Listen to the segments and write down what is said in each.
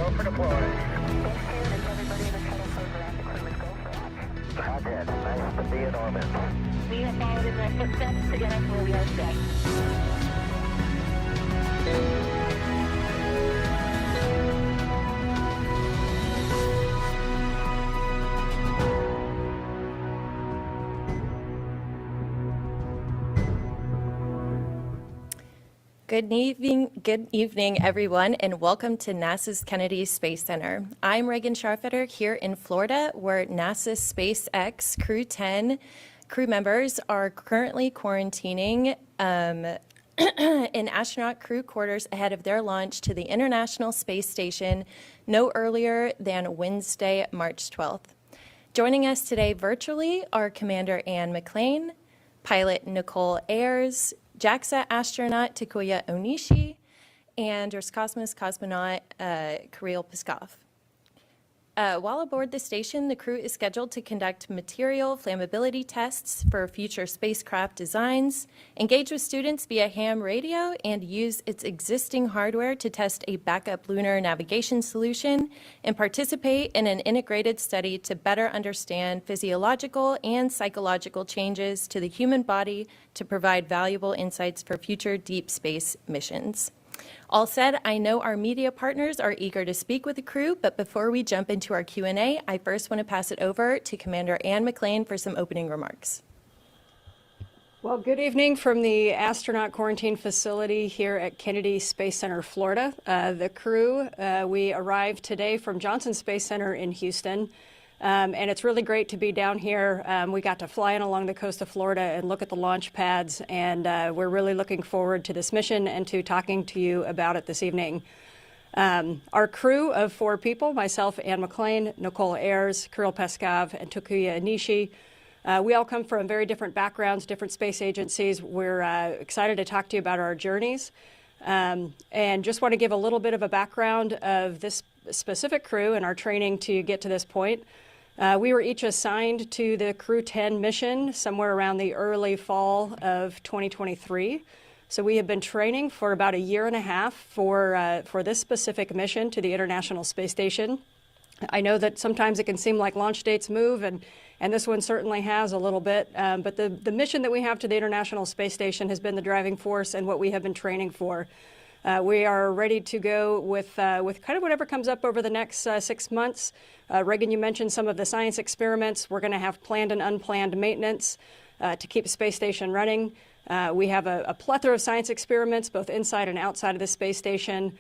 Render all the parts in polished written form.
go for deploy. Everybody in the shuttle program, the crew is go for launch. Roger, nice to be in orbit. We have followed in their footsteps to get us where we are today. Good evening, everyone, and welcome to NASA's Kennedy Space Center. I'm Reagan Scharfetter here in Florida, where NASA SpaceX Crew-10 crew members are currently quarantining in astronaut crew quarters ahead of their launch to the International Space Station no earlier than Wednesday, March 12th. Joining us today virtually are Commander Anne McClain, pilot Nicole Ayers, JAXA astronaut Takuya Onishi, and Roscosmos cosmonaut Kirill Peskov. While aboard the station, the crew is scheduled to conduct material flammability tests for future spacecraft designs, engage with students via ham radio, and use its existing hardware to test a backup lunar navigation solution, and participate in an integrated study to better understand physiological and psychological changes to the human body to provide valuable insights for future deep space missions. All said, I know our media partners are eager to speak with the crew, but before we jump into our Q&A, I first want to pass it over to Commander Anne McClain for some opening remarks. Well, good evening from the astronaut quarantine facility here at Kennedy Space Center, Florida. The crew, we arrived today from Johnson Space Center in Houston. And it's really great to be down here. We got to fly in along the coast of Florida and look at the launch pads, and we're really looking forward to this mission and to talking to you about it this evening. Our crew of 4 people, myself, Anne McClain, Nicole Ayers, Kirill Peskov, and Takuya Onishi, we all come from very different backgrounds, different space agencies. We're excited to talk to you about our journeys. And just want to give a little bit of a background of this specific crew and our training to get to this point. We were each assigned to the Crew-10 mission somewhere around the early fall of 2023. So we have been training for about a year and a half for this specific mission to the International Space Station. I know that sometimes it can seem like launch dates move, and this one certainly has a little bit. But the mission that we have to the International Space Station has been the driving force and what we have been training for. We are ready to go with kind of whatever comes up over the next 6 months. Reagan, you mentioned some of the science experiments. We're going to have planned and unplanned maintenance to keep the space station running. We have a plethora of science experiments, both inside and outside of the space station.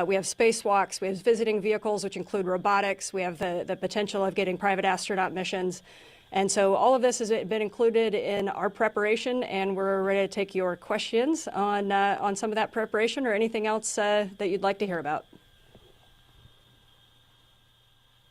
We have spacewalks. We have visiting vehicles, which include robotics. We have the potential of getting private astronaut missions. And so all of this has been included in our preparation, and we're ready to take your questions on some of that preparation or anything else that you'd like to hear about.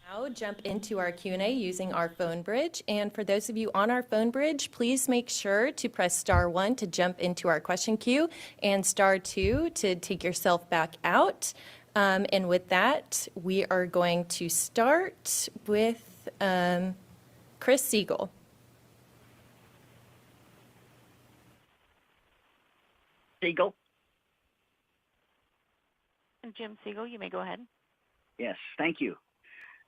Now jump into our Q&A using our phone bridge. And for those of you on our phone bridge, please make sure to press *1 to jump into our question queue and *2 to take yourself back out. And with that, we are going to start with Chris Siegel. Siegel? Jim Siegel, you may go ahead. Yes, thank you.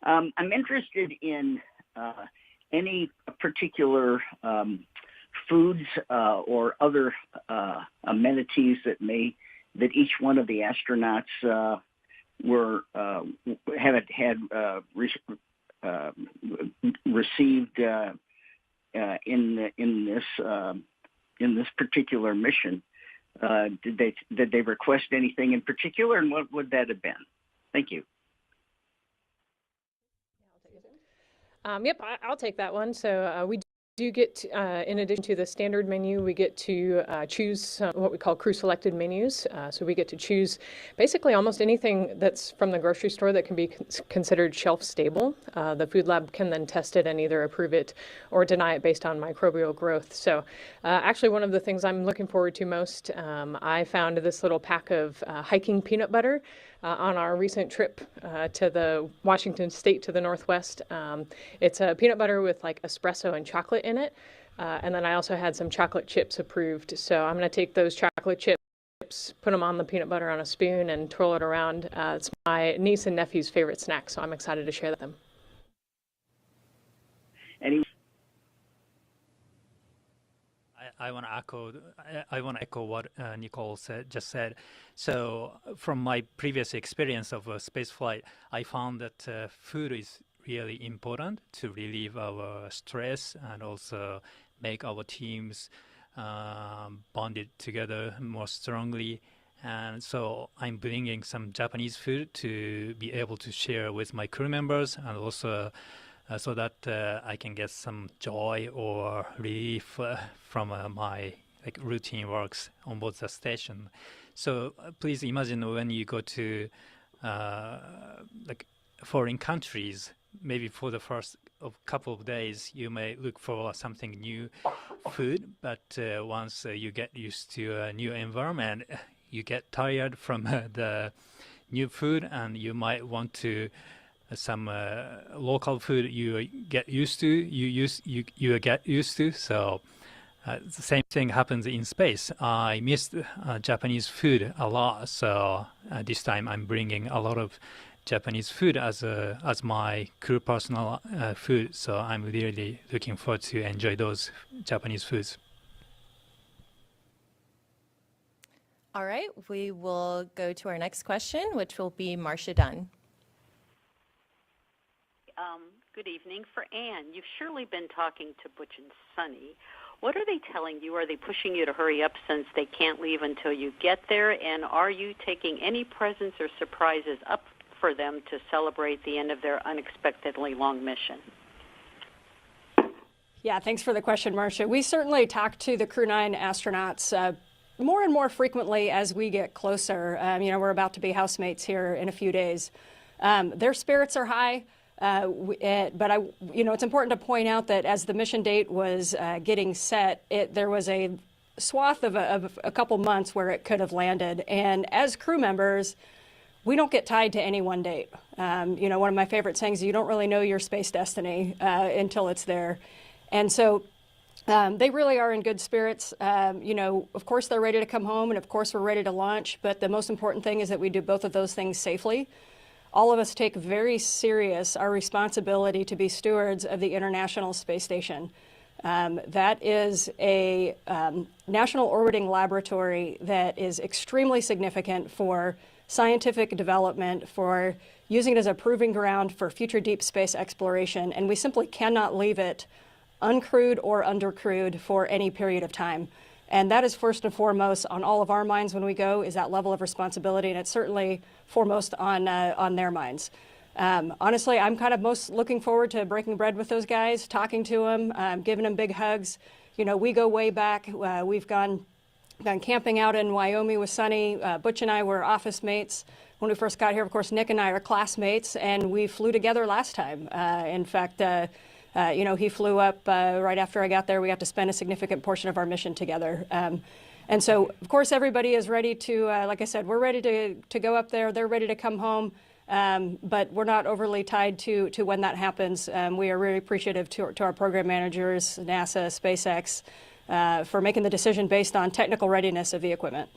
I'm interested in any particular foods or other amenities that each one of the astronauts received in this particular mission. Did they request anything in particular, and what would that have been? Thank you. Yep, I'll take that one. So we do get, in addition to the standard menu, we get to choose what we call crew-selected menus. So we get to choose basically almost anything that's from the grocery store that can be considered shelf-stable. The food lab can then test it and either approve it or deny it based on microbial growth. So actually one of the things I'm looking forward to most, I found this little pack of hiking peanut butter on our recent trip to the Washington State to the Northwest. It's a peanut butter with like espresso and chocolate in it. And then I also had some chocolate chips approved. So I'm going to take those chocolate chips put them on the peanut butter on a spoon and twirl it around. It's my niece and nephew's favorite snack, so I'm excited to share them. Any I want to echo what Nicole just said. So, from my previous experience of space flight, I found that food is really important to relieve our stress and also make our teams bonded together more strongly. And so, I'm bringing some Japanese food to be able to share with my crew members, and also so that I can get some joy or relief from my routine works on board the station. So please imagine when you go to foreign countries, maybe for the first couple of days, you may look for something new food, but once you get used to a new environment, you get tired from the new food, and you might want to some local food you get used to. You get used to. So the same thing happens in space. I missed Japanese food a lot. So this time I'm bringing a lot of Japanese food as my crew personal food. So I'm really looking forward to enjoy those Japanese foods. All right, we will go to our next question, which will be Marcia Dunn. Good evening. For Anne, you've surely been talking to Butch and Sunny. What are they telling you? Are they pushing you to hurry up since they can't leave until you get there? And are you taking any presents or surprises up for them to celebrate the end of their unexpectedly long mission? Yeah, thanks for the question, Marcia. We certainly talk to the Crew-9 astronauts more and more frequently as we get closer. We're about to be housemates here in a few days. Their spirits are high. But it's important to point out that as the mission date was getting set, there was a swath of a couple months where it could have landed. And as crew members, we don't get tied to any one date. One of my favorite sayings is you don't really know your space destiny until it's there. And so they really are in good spirits. Of course, they're ready to come home, and of course, we're ready to launch. But the most important thing is that we do both of those things safely. All of us take very serious our responsibility to be stewards of the International Space Station. That is a national orbiting laboratory that is extremely significant for scientific development, for using it as a proving ground for future deep space exploration, and we simply cannot leave it uncrewed or undercrewed for any period of time. And that is first and foremost on all of our minds when we go, is that level of responsibility, and it's certainly foremost on their minds. Honestly, I'm kind of most looking forward to breaking bread with those guys, talking to them, giving them big hugs. We go way back. We've gone camping out in Wyoming with Sunny. Butch and I were office mates when we first got here. Of course, Nick and I are classmates, and we flew together last time. In fact, he flew up right after I got there. We got to spend a significant portion of our mission together. And so, of course, everybody is ready to, like I said, we're ready to go up there. They're ready to come home. But we're not overly tied to when that happens. We are really appreciative to our program managers, NASA, SpaceX, for making the decision based on technical readiness of the equipment.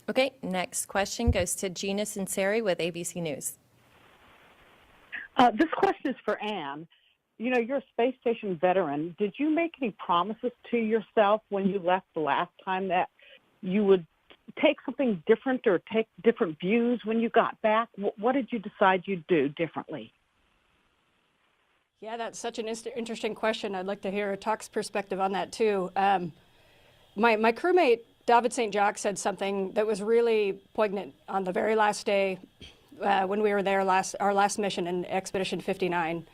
Okay, next question goes to Gina Sinceri with ABC News. This question is for Anne. You're a space station veteran. Did you make any promises to yourself when you left the last time that you would take something different or take different views when you got back? What did you decide you'd do differently? Yeah, that's such an interesting question. I'd like to hear Tuck's perspective on that too. My crewmate, David St. Jacques, said something that was really poignant on the very last day when we were there, our last mission in Expedition 59.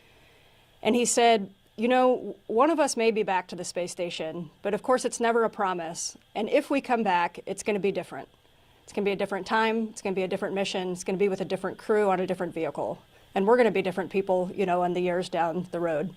And he said, one of us may be back to the space station, but of course it's never a promise. And if we come back, it's going to be different. It's going to be a different time. It's going to be a different mission. It's going to be with a different crew on a different vehicle. And we're going to be different people, in the years down the road.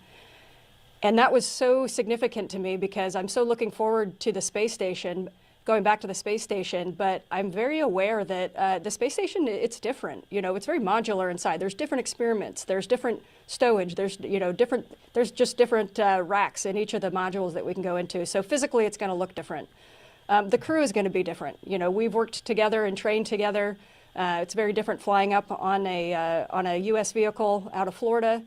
And that was so significant to me because I'm so looking forward to the space station, going back to the space station, but I'm very aware that the space station, it's different. It's very modular inside. There's different experiments. There's different stowage. There's, there's just different racks in each of the modules that we can go into. So physically, it's going to look different. The crew is going to be different. You know, we've worked together and trained together. It's very different flying up on a U.S. vehicle out of Florida.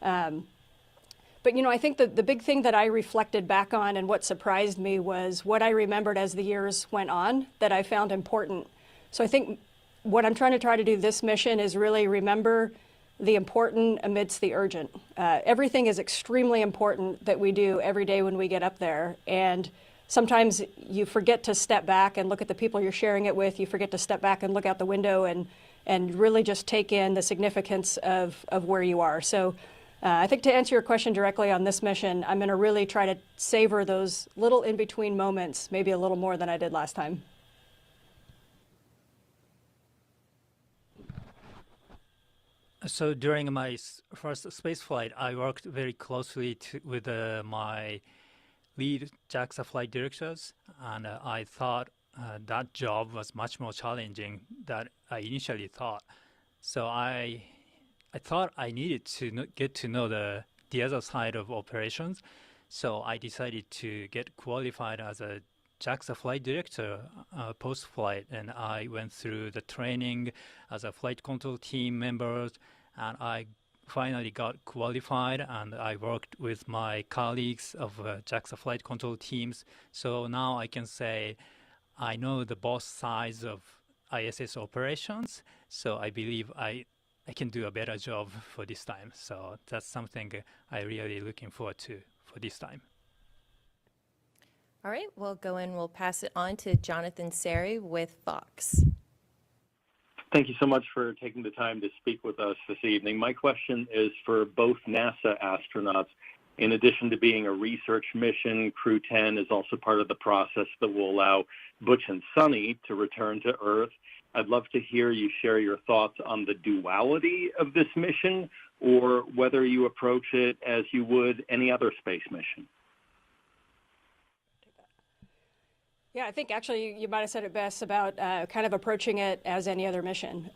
But, you know, I think that the big thing that I reflected back on and what surprised me was what I remembered as the years went on that I found important. So I think what I'm trying to do this mission is really remember the important amidst the urgent. Everything is extremely important that we do every day when we get up there. And sometimes you forget to step back and look at the people you're sharing it with. You forget to step back and look out the window and really just take in the significance of where you are. So I think to answer your question directly on this mission, I'm going to really try to savor those little in-between moments, maybe a little more than I did last time. So during my first space flight, I worked very closely with my lead JAXA flight directors, and I thought that job was much more challenging than I initially thought. So I thought I needed to get to know the other side of operations. So I decided to get qualified as a JAXA flight director post-flight, and I went through the training as a flight control team member, and I finally got qualified, and I worked with my colleagues of JAXA flight control teams. So now I can say I know the both sides of ISS operations, so I believe I can do a better job for this time. So that's something I really looking forward to for this time. All right, we'll go and we'll pass it on to Jonathan Seri with Fox. Thank you so much for taking the time to speak with us this evening. My question is for both NASA astronauts. In addition to being a research mission, Crew-10 is also part of the process that will allow Butch and Sunny to return to Earth. I'd love to hear you share your thoughts on the duality of this mission, or whether you approach it as you would any other space mission. Yeah, I think actually you might have said it best about kind of approaching it as any other mission.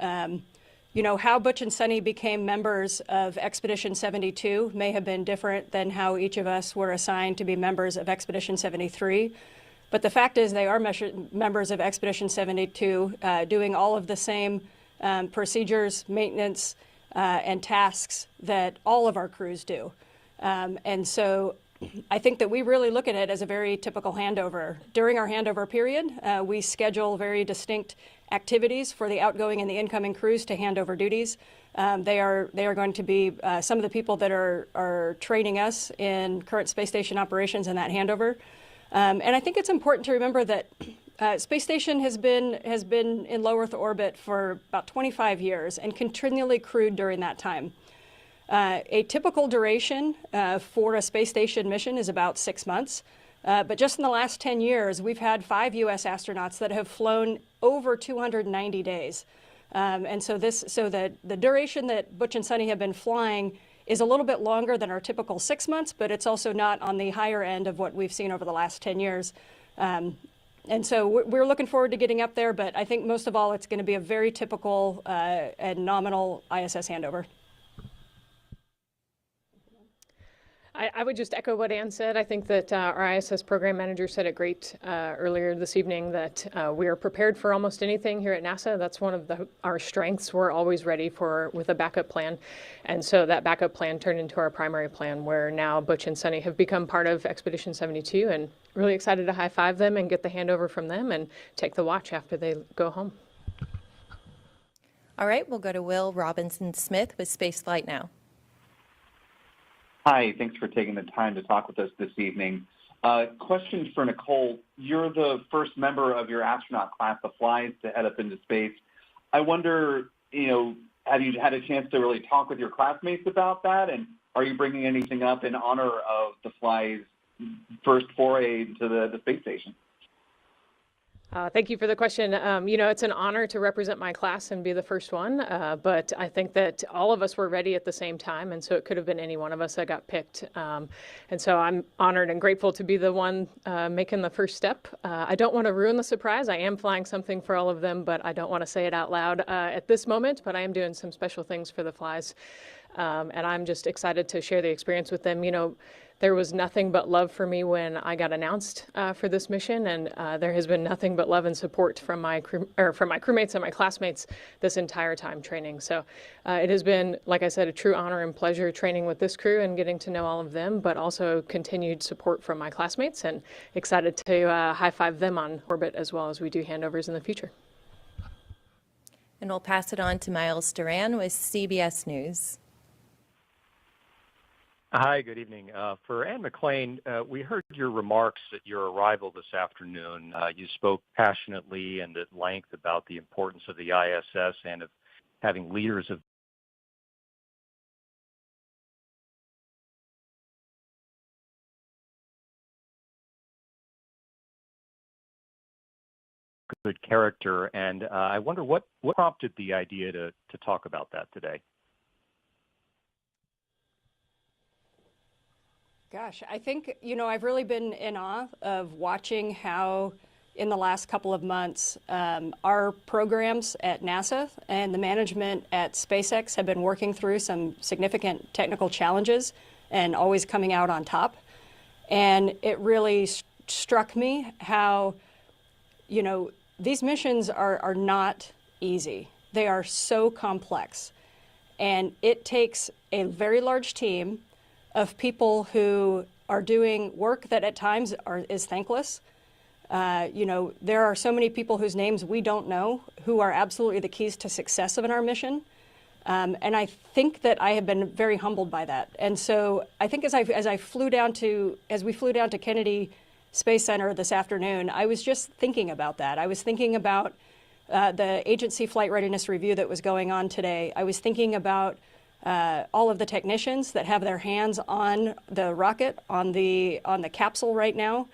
You know, how Butch and Sunny became members of Expedition 72 may have been different than how each of us were assigned to be members of Expedition 73. But the fact is they are members of Expedition 72, doing all of the same procedures, maintenance, and tasks that all of our crews do. And so I think that we really look at it as a very typical handover. During our handover period, we schedule very distinct activities for the outgoing and the incoming crews to hand over duties. They are going to be some of the people that are training us in current space station operations in that handover. And I think it's important to remember that space station has been in low Earth orbit for about 25 years and continually crewed during that time. A typical duration for a space station mission is about 6 months. But just in the last 10 years, we've had 5 U.S. astronauts that have flown over 290 days. And so the duration that Butch and Sunny have been flying is a little bit longer than our typical 6 months, but it's also not on the higher end of what we've seen over the last 10 years. And so we're looking forward to getting up there, but I think most of all, it's going to be a very typical and nominal ISS handover. I would just echo what Ann said. I think that our ISS program manager said it great earlier this evening, that we are prepared for almost anything here at NASA. That's one of our strengths. We're always ready with a backup plan. And so that backup plan turned into our primary plan, where now Butch and Sunny have become part of Expedition 72, and really excited to high-five them and get the handover from them and take the watch after they go home. All right, we'll go to Will Robinson-Smith with Spaceflight Now. Hi, thanks for taking the time to talk with us this evening. Question for Nicole. You're the first member of your astronaut class that flies to head up into space. I wonder, have you had a chance to really talk with your classmates about that? And are you bringing anything up in honor of the fly's first foray into the space station? Thank you for the question. It's an honor to represent my class and be the first one, but I think that all of us were ready at the same time, and so it could have been any one of us that got picked. And so I'm honored and grateful to be the one making the first step. I don't want to ruin the surprise. I am flying something for all of them, but I don't want to say it out loud at this moment, but I am doing some special things for the flies. And I'm just excited to share the experience with them. there was nothing but love for me when I got announced for this mission, and there has been nothing but love and support from my crewmates and my classmates this entire time training. So it has been, like I said, a true honor and pleasure training with this crew and getting to know all of them, but also continued support from my classmates, and excited to high-five them on orbit as well as we do handovers in the future. And we'll pass it on to Miles Duran with CBS News. Hi, good evening. For Anne McClain, we heard your remarks at your arrival this afternoon. You spoke passionately and at length about the importance of the ISS and of having leaders of good character. And I wonder what prompted the idea to talk about that today. Gosh, I think, I've really been in awe of watching how in the last couple of months our programs at NASA and the management at SpaceX have been working through some significant technical challenges and always coming out on top. And it really struck me how, these missions are not easy. They are so complex. And it takes a very large team of people who are doing work that at times is thankless. There are so many people whose names we don't know who are absolutely the keys to success of our mission. And I think that I have been very humbled by that. And so I think as we flew down to Kennedy Space Center this afternoon, I was just thinking about that. I was thinking about the agency flight readiness review that was going on today. I was thinking about all of the technicians that have their hands on the rocket, on the capsule right now.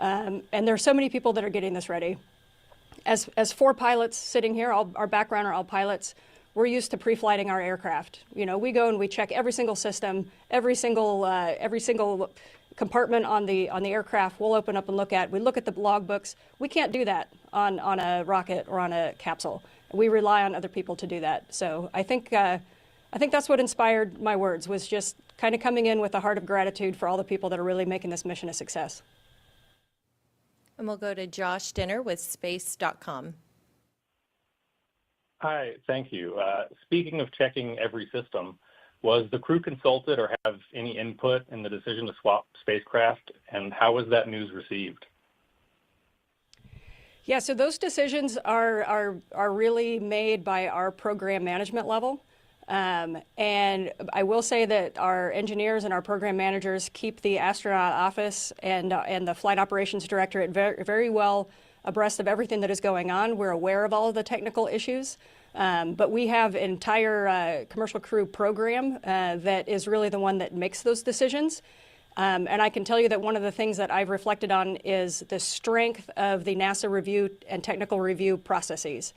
And there are so many people that are getting this ready. As four pilots sitting here, our background are all pilots, we're used to pre-flighting our aircraft. We go and we check every single system, every single compartment on the aircraft we'll open up and look at. We look at the logbooks. We can't do that on a rocket or on a capsule. We rely on other people to do that. So I think that's what inspired my words, was just kind of coming in with a heart of gratitude for all the people that are really making this mission a success. And we'll go to Josh Dinner with space.com. Hi, thank you. Speaking of checking every system, was the crew consulted or have any input in the decision to swap spacecraft, and how was that news received? Yeah, so those decisions are really made by our program management level. And I will say that our engineers and our program managers keep the astronaut office and the flight operations directorate very well abreast of everything that is going on. We're aware of all of the technical issues, but we have an entire commercial crew program that is really the one that makes those decisions. And I can tell you that one of the things that I've reflected on is the strength of the NASA review and technical review processes.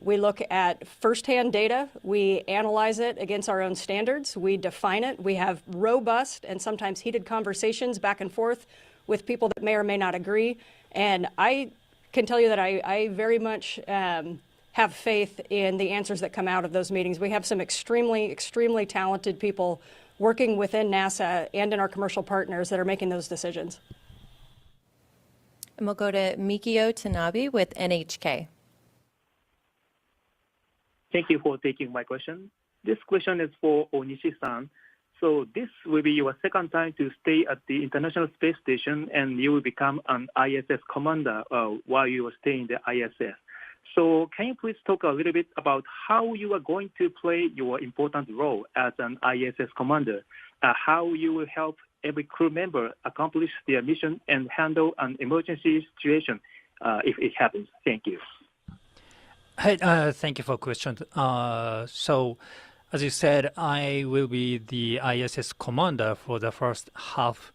We look at firsthand data, we analyze it against our own standards, we define it, we have robust and sometimes heated conversations back and forth with people that may or may not agree. And I can tell you that I very much have faith in the answers that come out of those meetings. We have some extremely, extremely talented people working within NASA and in our commercial partners that are making those decisions. And we'll go to Mikio Tanabe with NHK. Thank you for taking my question. This question is for Onishi-san. So this will be your second time to stay at the International Space Station, and you will become an ISS commander while you are staying the ISS. So can you please talk a little bit about how you are going to play your important role as an ISS commander, how you will help every crew member accomplish their mission and handle an emergency situation if it happens? Thank you. Hi, thank you for the question. So, as you said, I will be the ISS commander for the first half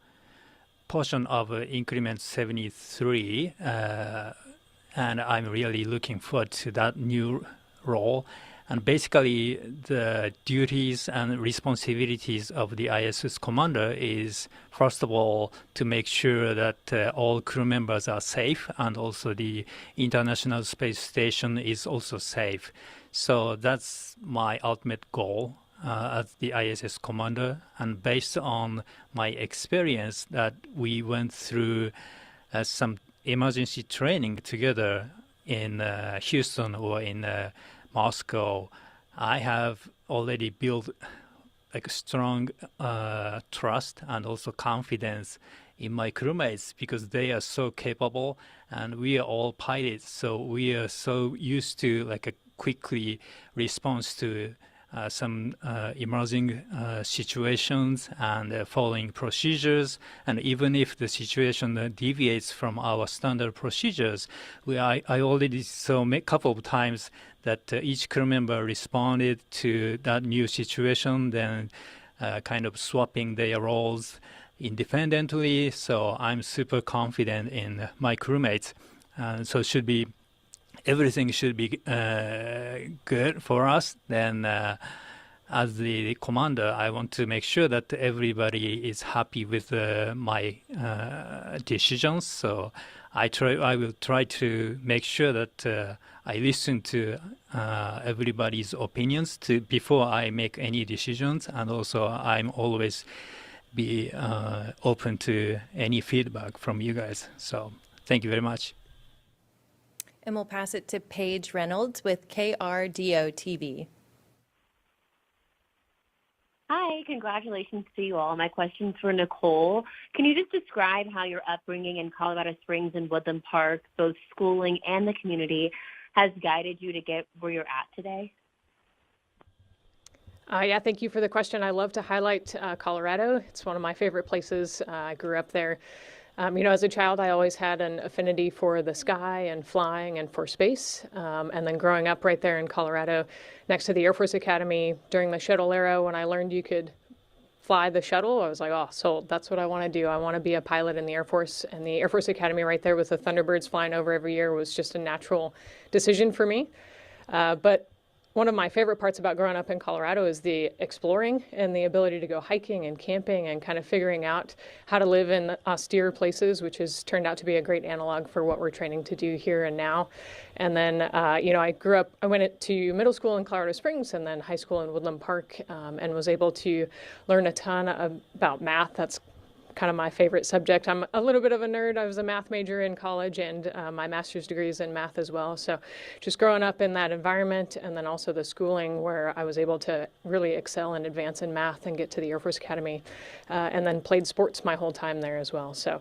portion of increment 73, and I'm really looking forward to that new role. And basically, the duties and responsibilities of the ISS commander is, first of all, to make sure that all crew members are safe, and also the International Space Station is also safe. So that's my ultimate goal. as the ISS commander, and based on my experience that we went through some emergency training together in Houston or in Moscow, I have already built like strong trust and also confidence in my crewmates because they are so capable and we are all pilots, so we are so used to like a quickly response to some emerging situations and following procedures. And even if the situation deviates from our standard procedures, I already saw a couple of times that each crew member responded to that new situation, then kind of swapping their roles independently. So I'm super confident in my crewmates. So everything should be good for us. Then as the commander, I want to make sure that everybody is happy with my decisions. So I will try to make sure that I listen to everybody's opinions before I make any decisions, and also I'm always be open to any feedback from you guys. So thank you very much. And we'll pass it to Paige Reynolds with KRDO TV. Hi, congratulations to you all. My question's for Nicole. Can you just describe how your upbringing in Colorado Springs and Woodland Park, both schooling and the community, has guided you to get where you're at today? Yeah, thank you for the question. I love to highlight Colorado. It's one of my favorite places. I grew up there. As a child, I always had an affinity for the sky and flying and for space. And then growing up right there in Colorado next to the Air Force Academy during the shuttle era, when I learned you could fly the shuttle, I was like, oh, sold. That's what I want to do. I want to be a pilot in the Air Force. And the Air Force Academy right there with the Thunderbirds flying over every year was just a natural decision for me. But one of my favorite parts about growing up in Colorado is the exploring and the ability to go hiking and camping and kind of figuring out how to live in austere places, which has turned out to be a great analog for what we're training to do here and now. And then, I went to middle school in Colorado Springs and then high school in Woodland Park, and was able to learn a ton about math. That's kind of my favorite subject. I'm a little bit of a nerd. I was a math major in college, and my master's degree is in math as well. So just growing up in that environment, and then also the schooling where I was able to really excel and advance in math and get to the Air Force Academy, and then played sports my whole time there as well. So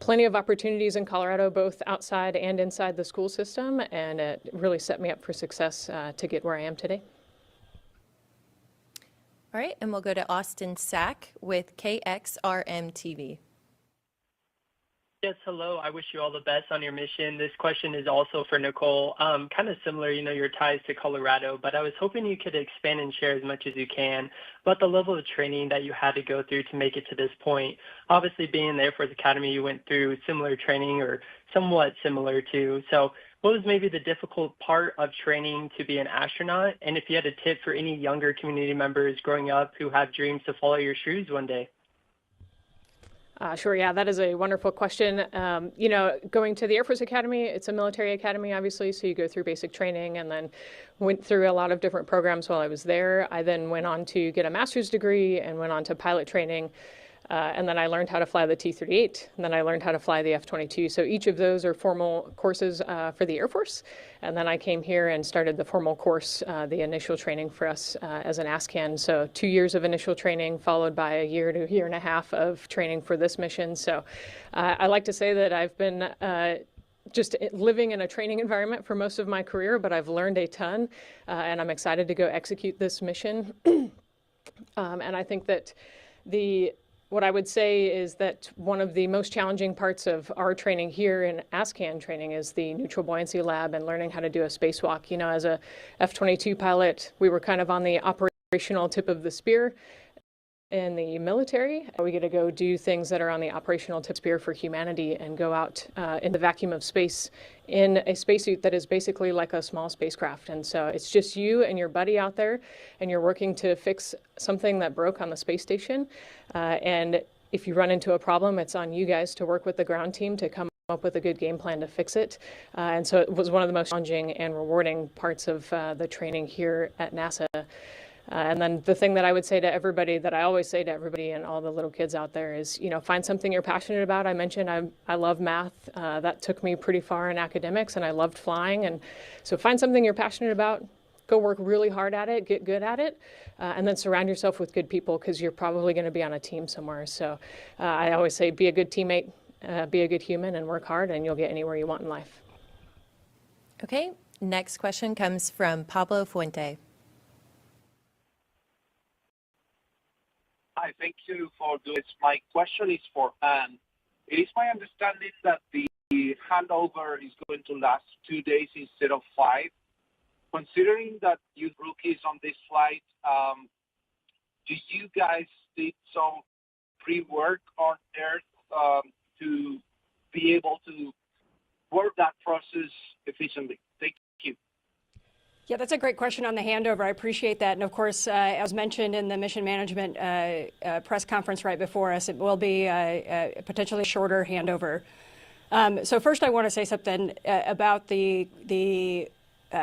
plenty of opportunities in Colorado, both outside and inside the school system, and it really set me up for success to get where I am today. All right, and we'll go to Austin Sack with KXRM TV. Yes, hello. I wish you all the best on your mission. This question is also for Nicole. Kind of similar, your ties to Colorado, but I was hoping you could expand and share as much as you can about the level of training that you had to go through to make it to this point. Obviously, being in the Air Force Academy, you went through similar training or somewhat similar to. So what was maybe the difficult part of training to be an astronaut? And if you had a tip for any younger community members growing up who have dreams to follow your shoes one day? Sure. Yeah, that is a wonderful question. Going to the Air Force Academy, it's a military academy, obviously, so you go through basic training and then went through a lot of different programs while I was there. I then went on to get a master's degree and went on to pilot training. And then I learned how to fly the T-38, and then I learned how to fly the F-22. So each of those are formal courses for the Air Force. And then I came here and started the formal course, the initial training for us as an ASCAN. So 2 years of initial training followed by a year to a year and a half of training for this mission. So I like to say that I've been just living in a training environment for most of my career, but I've learned a ton, and I'm excited to go execute this mission. And I think that what I would say is that one of the most challenging parts of our training here in ASCAN training is the neutral buoyancy lab and learning how to do a spacewalk. As a F-22 pilot, we were kind of on the operational tip of the spear. In the military, we get to go do things that are on the operational tip spear for humanity and go out in the vacuum of space in a spacesuit that is basically like a small spacecraft. And so it's just you and your buddy out there, and you're working to fix something that broke on the space station. And if you run into a problem, it's on you guys to work with the ground team to come up with a good game plan to fix it. And so it was one of the most challenging and rewarding parts of the training here at NASA. And then the thing that I would say to everybody, that I always say to everybody and all the little kids out there is, find something you're passionate about. I mentioned I love math. That took me pretty far in academics, and I loved flying. And so find something you're passionate about, go work really hard at it, get good at it, and then surround yourself with good people, because you're probably going to be on a team somewhere. So I always say be a good teammate, be a good human, and work hard, and you'll get anywhere you want in life. Okay, next question comes from Pablo Fuente. Hi, thank you for doing this. My question is for Anne. It is my understanding that the handover is going to last 2 days instead of 5. Considering that you rookies on this flight, do you guys did some pre-work on Earth to be able to work that process efficiently? Thank you. Yeah, that's a great question on the handover. I appreciate that. And of course, as mentioned in the mission management press conference right before us, it will be a potentially shorter handover. So first, I want to say something about the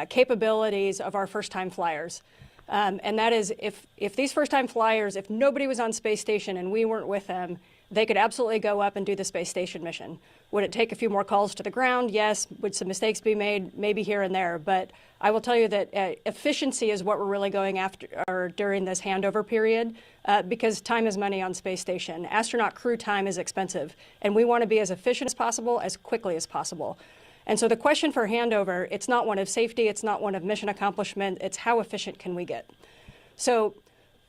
capabilities of our first-time flyers. And that is, if these first-time flyers, if nobody was on space station and we weren't with them, they could absolutely go up and do the space station mission. Would it take a few more calls to the ground? Yes. Would some mistakes be made? Maybe here and there. But I will tell you that efficiency is what we're really going after during this handover period, because time is money on space station. Astronaut crew time is expensive, and we want to be as efficient as possible, as quickly as possible. And so the question for handover, it's not one of safety, it's not one of mission accomplishment, it's how efficient can we get? So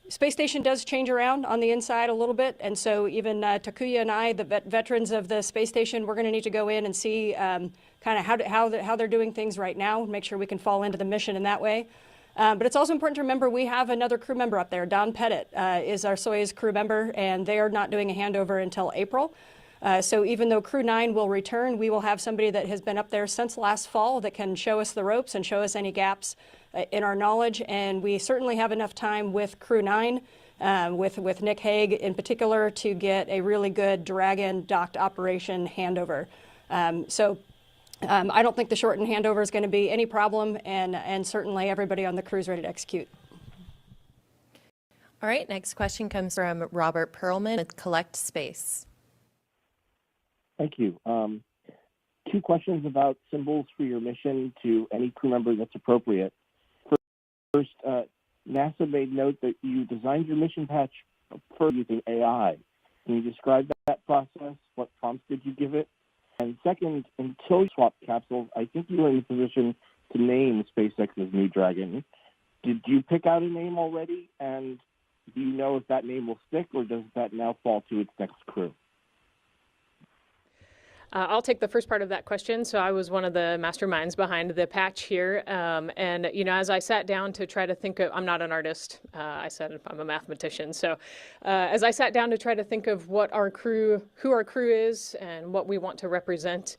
space station does change around on the inside a little bit, and so even Takuya and I, the veterans of the space station, we're going to need to go in and see kind of how they're doing things right now, make sure we can fall into the mission in that way. But it's also important to remember we have another crew member up there. Don Pettit is our Soyuz crew member, and they are not doing a handover until April. So even though Crew 9 will return, we will have somebody that has been up there since last fall that can show us the ropes and show us any gaps in our knowledge. And we certainly have enough time with Crew 9, with Nick Hague in particular, to get a really good Dragon docked operation handover. I don't think the shortened handover is going to be any problem, and certainly everybody on the crew is ready to execute. All right, next question comes from Robert Perlman with Collect Space. Thank you. 2 questions about symbols for your mission to any crew member that's appropriate. First, NASA made note that you designed your mission patch for using AI. Can you describe that process? What prompts did you give it? And second, until you swapped capsules, I think you were in the position to name SpaceX's New Dragon. Did you pick out a name already? And do you know if that name will stick, or does that now fall to its next crew? I'll take the first part of that question. So I was one of the masterminds behind the patch here. And, as I sat down to try to think of, I'm not an artist. I said I'm a mathematician. So as I sat down to try to think of who our crew is and what we want to represent,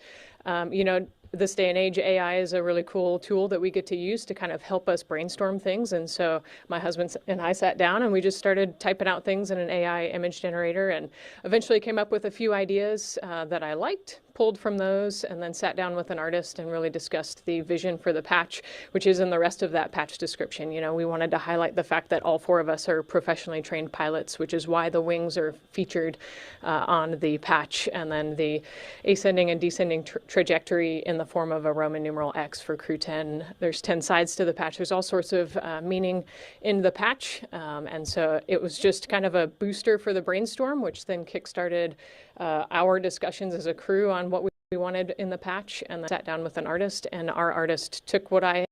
this day and age, AI is a really cool tool that we get to use to kind of help us brainstorm things. And so my husband and I sat down and we just started typing out things in an AI image generator, and eventually came up with a few ideas that I liked, pulled from those, and then sat down with an artist and really discussed the vision for the patch, which is in the rest of that patch description. We wanted to highlight the fact that all 4 of us are professionally trained pilots, which is why the wings are featured on the patch, and then the ascending and descending trajectory in the form of a Roman numeral X for Crew 10. There's 10 sides to the patch. There's all sorts of meaning in the patch, and so it was just kind of a booster for the brainstorm, which then kickstarted our discussions as a crew on what we wanted in the patch, and then sat down with an artist, and our artist took what I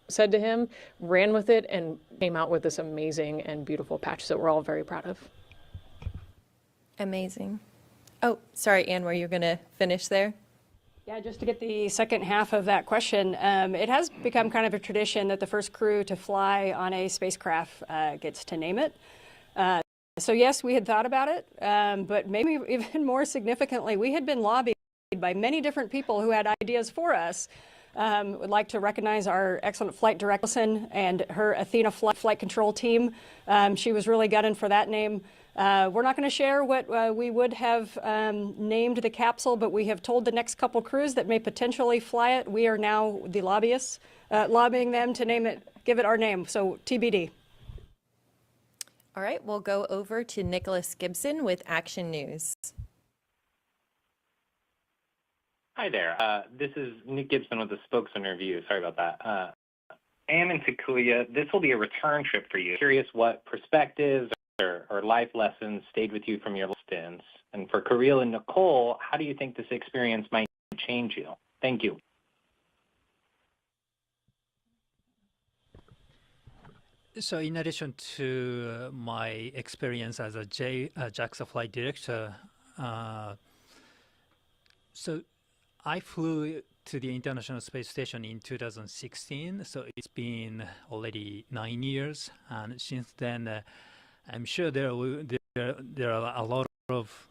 said to him, ran with it, and came out with this amazing and beautiful patch that we're all very proud of. Amazing. Oh, sorry, Anne, were you going to finish there? Yeah, just to get the second half of that question, it has become kind of a tradition that the first crew to fly on a spacecraft gets to name it. So yes, we had thought about it, but maybe even more significantly, we had been lobbied by many different people who had ideas for us. Would like to recognize our excellent flight director and her Athena flight control team. She was really gunning for that name. We're not going to share what we would have named the capsule, but we have told the next couple crews that may potentially fly it. We are now the lobbyists, lobbying them to name it, give it our name. So TBD. All right, we'll go over to Nicholas Gibson with Action News. Hi there. This is Nick Gibson with the Spokesman Review. Sorry about that. Anne and Takuya, this will be a return trip for you. Curious what perspectives or life lessons stayed with you from your stints. And for Kirill and Nicole, how do you think this experience might change you? Thank you. So in addition to my experience as a JAXA flight director, so I flew to the International Space Station in 2016, so it's been already 9 years, and since then, I'm sure there are a lot of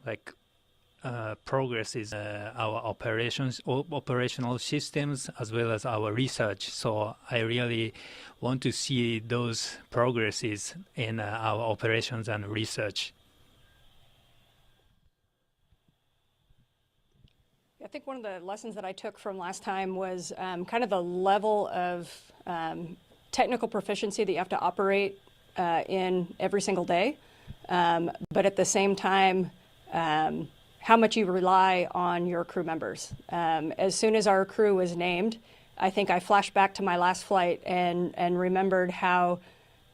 progress is our operational systems as well as our research. So I really want to see those progresses in our operations and research. I think one of the lessons that I took from last time was kind of the level of technical proficiency that you have to operate in every single day, but at the same time, how much you rely on your crew members. As soon as our crew was named, I think I flashed back to my last flight and remembered how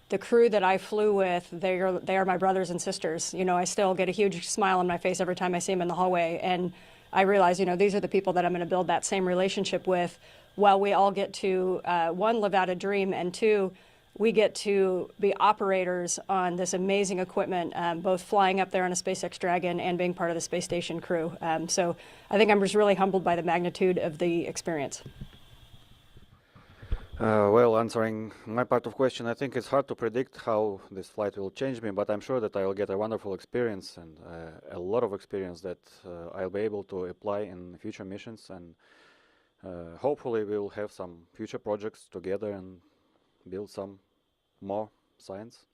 the crew that I flew with, they are my brothers and sisters. You know, I still get a huge smile on my face every time I see them in the hallway, and I realize, you know, these are the people that I'm going to build that same relationship with, while we all get to, one, live out a dream, and two, we get to be operators on this amazing equipment, both flying up there on a SpaceX Dragon and being part of the space station crew. So I think I'm just really humbled by the magnitude of the experience. Well, answering my part of the question, I think it's hard to predict how this flight will change me, but I'm sure that I will get a wonderful experience and a lot of experience that I'll be able to apply in future missions, and hopefully we'll have some future projects together and build some more science.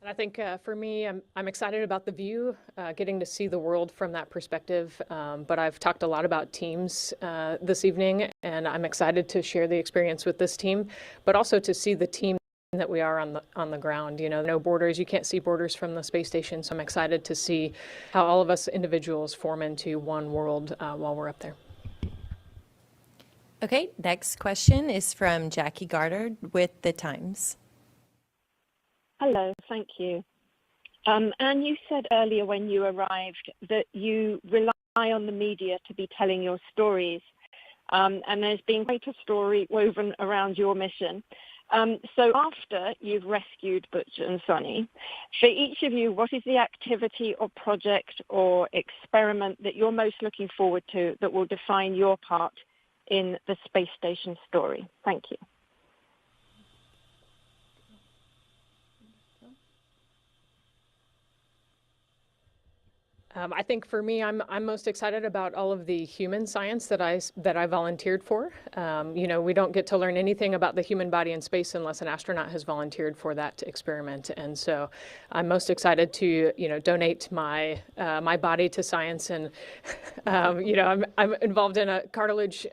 And I think for me, I'm excited about the view, getting to see the world from that perspective. But I've talked a lot about teams this evening, and I'm excited to share the experience with this team, but also to see the team that we are on the ground. You know, no borders. You can't see borders from the space station. So I'm excited to see how all of us individuals form into one world while we're up there. Okay, next question is from Jackie Goddard with The Times. Hello, thank you. Anne, you said earlier when you arrived that you rely on the media to be telling your stories, and there's been quite a story woven around your mission. So after you've rescued Butch and Sonny, for each of you, what is the activity or project or experiment that you're most looking forward to that will define your part in the space station story? Thank you. I think for me, I'm most excited about all of the human science that I volunteered for. You know, we don't get to learn anything about the human body in space unless an astronaut has volunteered for that experiment. And so I'm most excited to, you know, donate my my body to science. And you know, I'm involved in a cartilage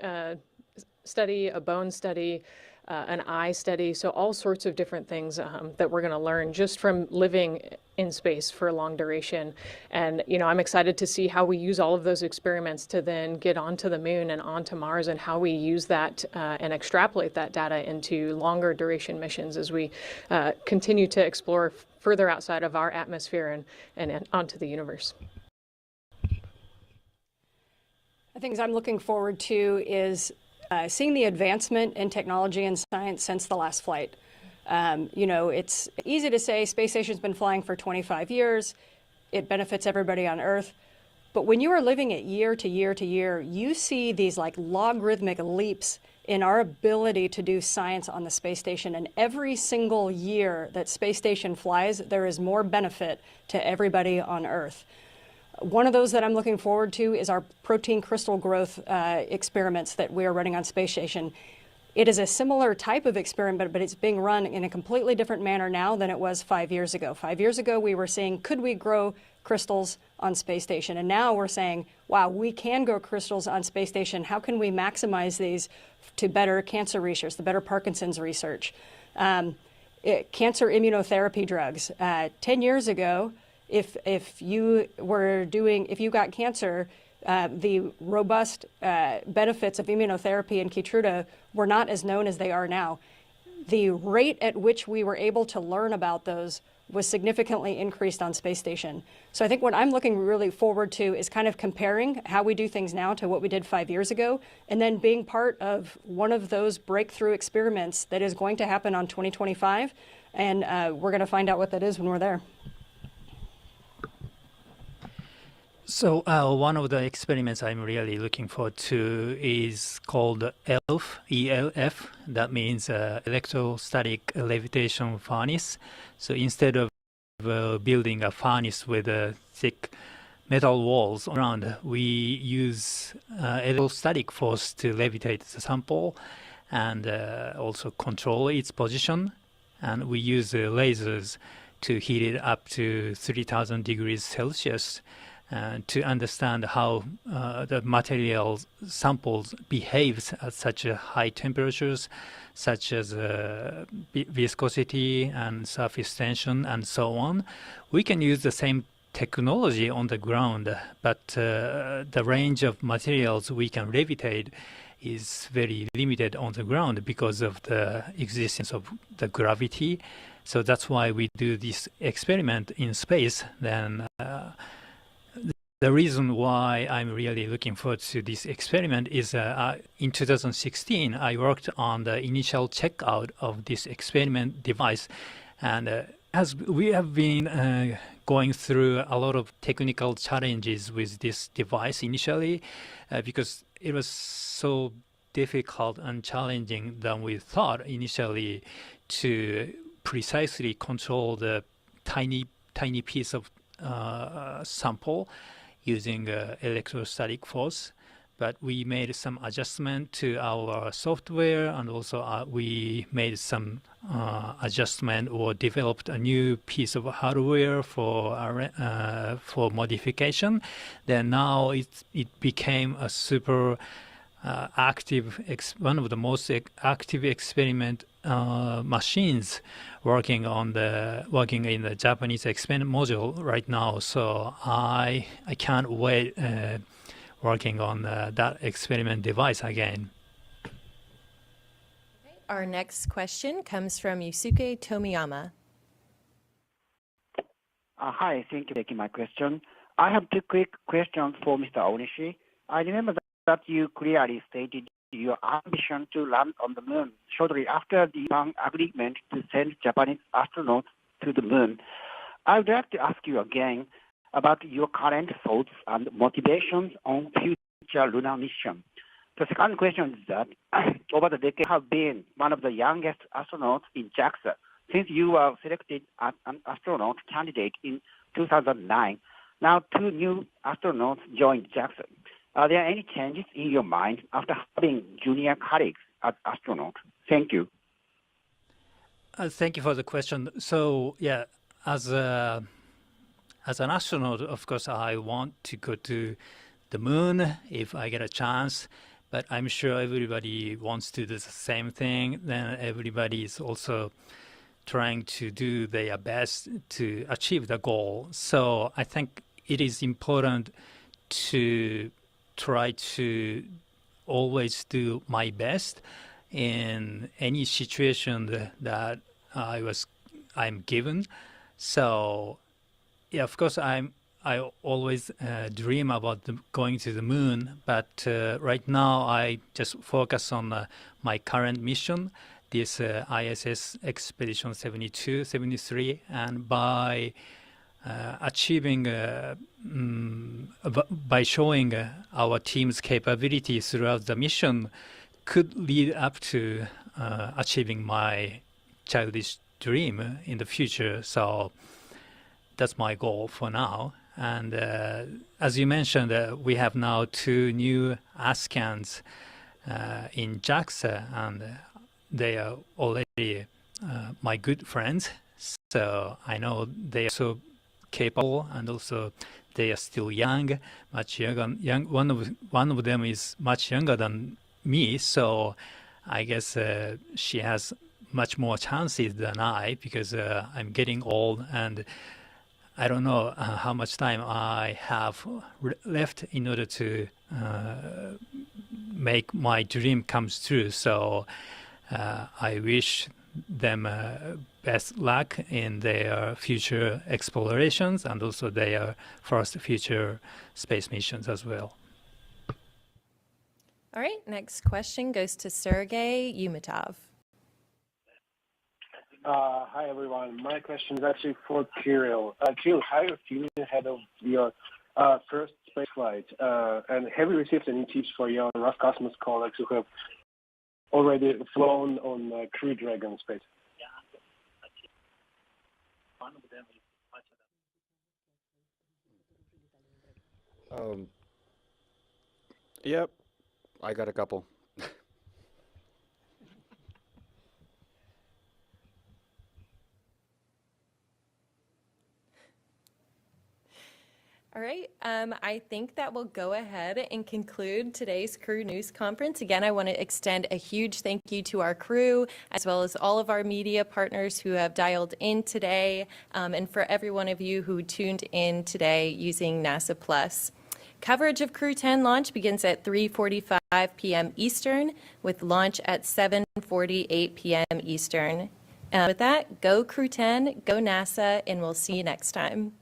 study, a bone study, an eye study, so all sorts of different things that we're going to learn just from living in space for a long duration. And, you know, I'm excited to see how we use all of those experiments to then get onto the moon and onto Mars, and how we use that and extrapolate that data into longer duration missions as we continue to explore further outside of our atmosphere and onto the universe. The things I'm looking forward to is seeing the advancement in technology and science since the last flight. You know, it's easy to say space station's been flying for 25 years. It benefits everybody on Earth. But when you are living it year to year to year, you see these like logarithmic leaps in our ability to do science on the space station. And every single year that space station flies, there is more benefit to everybody on Earth. One of those that I'm looking forward to is our protein crystal growth experiments that we are running on space station. It is a similar type of experiment, but it's being run in a completely different manner now than it was 5 years ago. 5 years ago, we were saying, could we grow crystals on space station. And now we're saying, wow, we can grow crystals on space station. How can we maximize these to better cancer research, the better Parkinson's research? Cancer immunotherapy drugs. 10 years ago, if you got cancer, the robust benefits of immunotherapy and Keytruda were not as known as they are now. The rate at which we were able to learn about those was significantly increased on space station. So I think what I'm looking really forward to is kind of comparing how we do things now to what we did 5 years ago, and then being part of one of those breakthrough experiments that is going to happen on 2025. And we're going to find out what that is when we're there. So one of the experiments I'm really looking forward to is called ELF, ELF. That means electrostatic levitation furnace. So instead of building a furnace with thick metal walls around, we use electrostatic force to levitate the sample and also control its position. And we use lasers to heat it up to 3,000 degrees Celsius. To understand how the material samples behaves at such high temperatures, such as viscosity and surface tension and so on. We can use the same technology on the ground, but the range of materials we can levitate is very limited on the ground because of the existence of the gravity. So that's why we do this experiment in space. Then the reason why I'm really looking forward to this experiment is in 2016, I worked on the initial checkout of this experiment device. And as we have been going through a lot of technical challenges with this device initially, because it was so difficult and challenging than we thought initially to precisely control the tiny piece of sample using electrostatic force. But we made some adjustment to our software, and also we made some adjustment or developed a new piece of hardware for modification. Then now it became a super active, one of the most active experiment machines working in the Japanese experiment module right now. So I can't wait working on that experiment device again. Our next question comes from Yusuke Tomiyama. Hi, thank you for taking my question. I have two quick questions for Mr. Onishi. I remember that you clearly stated your ambition to land on the moon shortly after the Japan agreement to send Japanese astronauts to the moon. I would like to ask you again about your current thoughts and motivations on future lunar mission. The second question is that over the decade, you have been one of the youngest astronauts in JAXA since you were selected as an astronaut candidate in 2009. Now, two new astronauts joined JAXA. Are there any changes in your mind after having junior colleagues as astronauts? Thank you. Thank you for the question. So, yeah, as an astronaut, of course, I want to go to the moon if I get a chance. But I'm sure everybody wants to do the same thing. Then everybody is also trying to do their best to achieve the goal. So I think it is important to try to always do my best in any situation that I'm given. So yeah, of course I always dream about going to the moon, but right now I just focus on my current mission, this ISS Expedition 72, 73, and by achieving, by showing our team's capability throughout the mission could lead up to achieving my childish dream in the future. So that's my goal for now. And as you mentioned, we have now two new ASCANs in JAXA, and they are already my good friends. So I know they are so capable, and also they are still young, much younger. One of them is much younger than me, so I guess she has much more chances than I, because I'm getting old and I don't know how much time I have left in order to make my dream comes true. So I wish them best luck in their future explorations and also their first future space missions as well. All right, next question goes to Sergey Yumitov. Hi, everyone. My question is actually for Kirill. Kirill, how are you feeling ahead of your first space flight? And have you received any tips for your Roscosmos colleagues who have already flown on Crew Dragon space? Yep, I got a couple. All right, I think that will go ahead and conclude today's Crew News Conference. Again, I want to extend a huge thank you to our crew, as well as all of our media partners who have dialed in today, and for every one of you who tuned in today using NASA Plus. Coverage of Crew-10 launch begins at 3:45 p.m. Eastern, with launch at 7:48 p.m. Eastern. With that, go Crew-10, go NASA, and we'll see you next time.